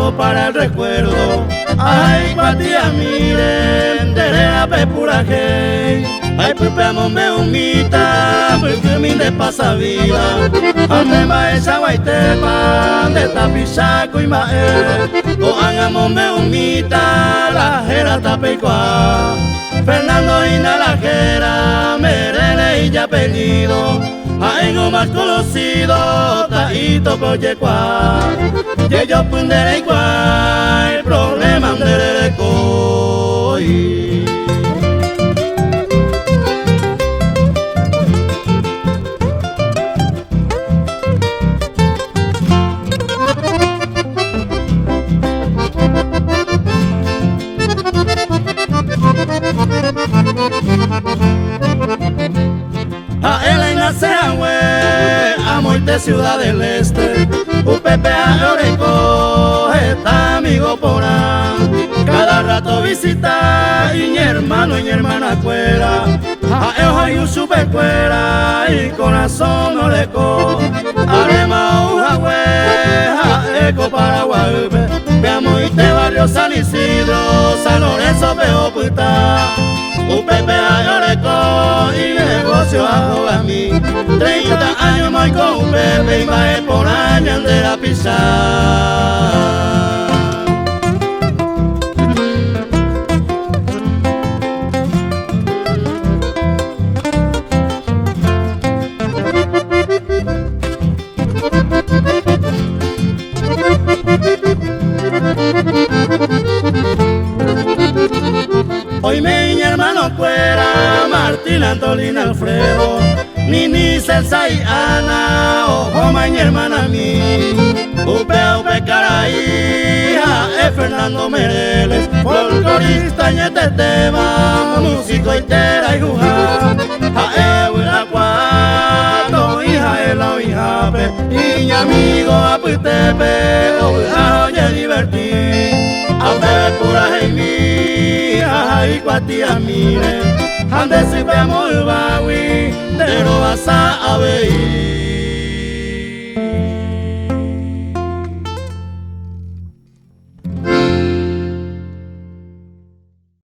algo para el recuerdo. Ay, cuatia miren, derea pe pura hey. Ay, pupeamos me humita, porque mi de pasa vida. Ande maesha guaitepa, de tapichaco y mae. O hagamos me humita, la jera tapecoa. Fernando y Nalajera, Merele y ya apellido. Hay algo más conocido, Taito Poyecua. Y ellos pundere igual, el problema de coi. A Elena Seahue, a Moite Ciudad del Este, Upepe a Oreco, está amigo por ahí. Cada rato visita y mi hermano y mi hermana fuera. A Eoja y Usupe fuera y corazón no le co. Arema Ujahue, a Eco Paraguay. Veamos este barrio San Isidro, San Lorenzo, Peo Puta. Upepe a Oreco y negocio a mí. 30 años más con Upepe y más por año de la pisar. Hoy mi hermano fuera, Martín, Antolín, Alfredo, Nini, Celsa y Ana, ojo mi hermana mí. Upe Caraí, Fernando Mereles, folclorista y este tema, músico y tera y juja. Huiracuato, hija el Oijape, y mi amigo Apuitepe, oye divertí. A ver pura Jaime, ay cuatia mire, ande si vemos el bawi, de no vas a ver.